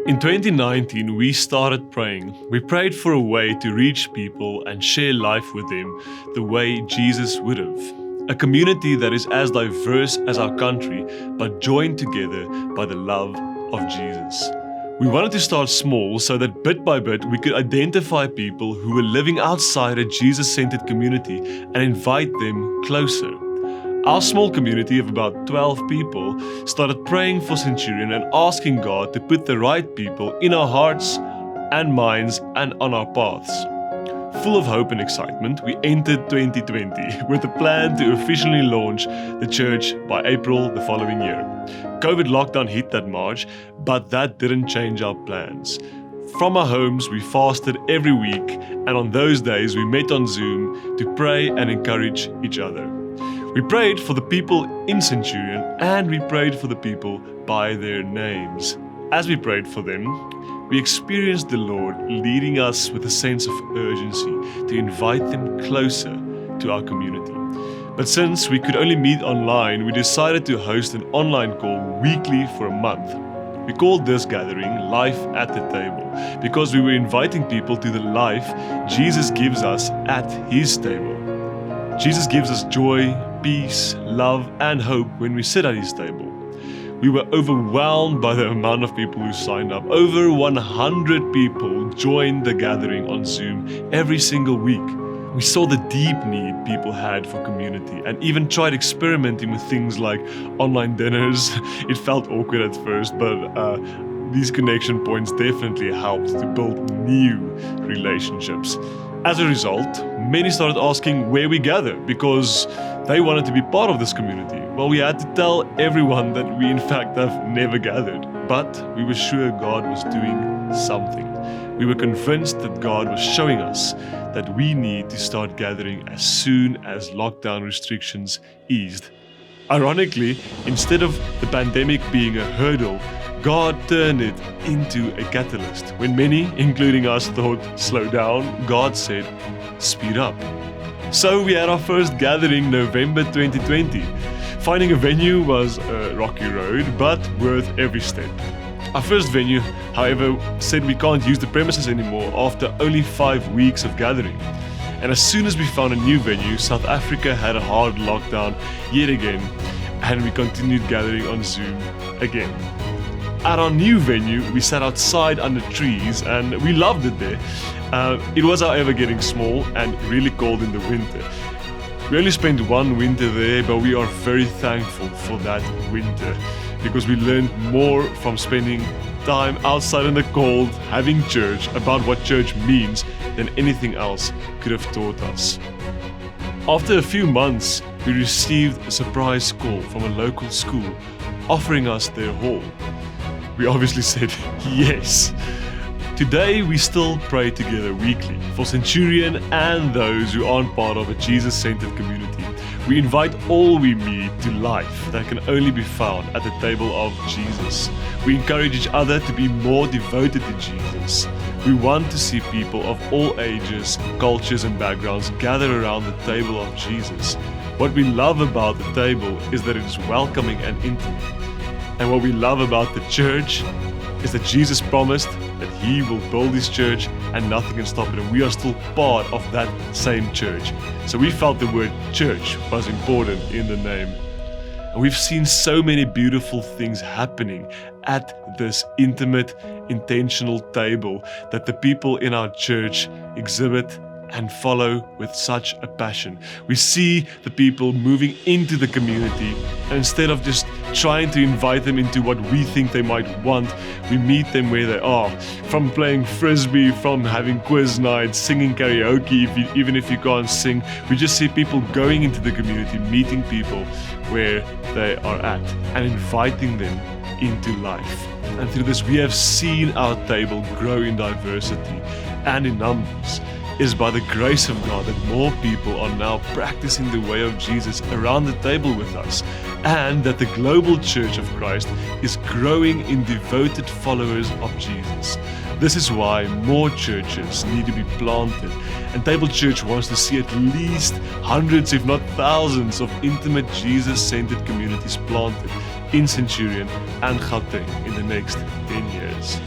In 2019, we started praying. We prayed for a way to reach people and share life with them the way Jesus would have. A community that is as diverse as our country, but joined together by the love of Jesus. We wanted to start small so that bit by bit we could identify people who were living outside a Jesus-centered community and invite them closer. Our small community of about 12 people started praying for Centurion and asking God to put the right people in our hearts and minds and on our paths. Full of hope and excitement, we entered 2020 with a plan to officially launch the church by April the following year. COVID lockdown hit that March, but that didn't change our plans. From our homes, we fasted every week, and on those days we met on Zoom to pray and encourage each other. We prayed for the people in Centurion, and we prayed for the people by their names. As we prayed for them, we experienced the Lord leading us with a sense of urgency to invite them closer to our community. But since we could only meet online, we decided to host an online call weekly for a month. We called this gathering Life at the Table because we were inviting people to the life Jesus gives us at His table. Jesus gives us joy, peace, love, and hope when we sit at His table. We were overwhelmed by the amount of people who signed up. Over 100 people joined the gathering on Zoom every single week. We saw the deep need people had for community and even tried experimenting with things like online dinners. It felt awkward at first, but these connection points definitely helped to build new relationships. As a result, many started asking where we gather because they wanted to be part of this community. Well, we had to tell everyone that we in fact have never gathered, but we were sure God was doing something. We were convinced that God was showing us that we need to start gathering as soon as lockdown restrictions eased. Ironically, instead of the pandemic being a hurdle, God turned it into a catalyst. When many, including us, thought, slow down, God said, speed up. So we had our first gathering November 2020. Finding a venue was a rocky road, but worth every step. Our first venue, however, said we can't use the premises anymore after only 5 weeks of gathering. And as soon as we found a new venue, South Africa had a hard lockdown yet again, and we continued gathering on Zoom again. At our new venue, we sat outside under trees and we loved it there. It was, however, getting small and really cold in the winter. We only spent one winter there, but we are very thankful for that winter because we learned more from spending time outside in the cold, having church, about what church means than anything else could have taught us. After a few months, we received a surprise call from a local school offering us their hall. We obviously said yes. Today, we still pray together weekly for Centurion and those who aren't part of a Jesus-centered community. We invite all we meet to life that can only be found at the table of Jesus. We encourage each other to be more devoted to Jesus. We want to see people of all ages, cultures, and backgrounds gather around the table of Jesus. What we love about the table is that it is welcoming and intimate. And what we love about the church is that Jesus promised that He will build His church and nothing can stop it. And we are still part of that same church. So we felt the word church was important in the name. And we've seen so many beautiful things happening at this intimate, intentional table that the people in our church exhibit and follow with such a passion. We see the people moving into the community, and instead of just trying to invite them into what we think they might want, we meet them where they are. From playing frisbee, from having quiz nights, singing karaoke, even if you can't sing, we just see people going into the community, meeting people where they are at, and inviting them into life. And through this, we have seen our table grow in diversity and in numbers. It is by the grace of God that more people are now practicing the way of Jesus around the table with us, and that the global church of Christ is growing in devoted followers of Jesus. This is why more churches need to be planted, and Table Church wants to see at least hundreds, if not thousands, of intimate Jesus-centered communities planted in Centurion and Gauteng in the next 10 years.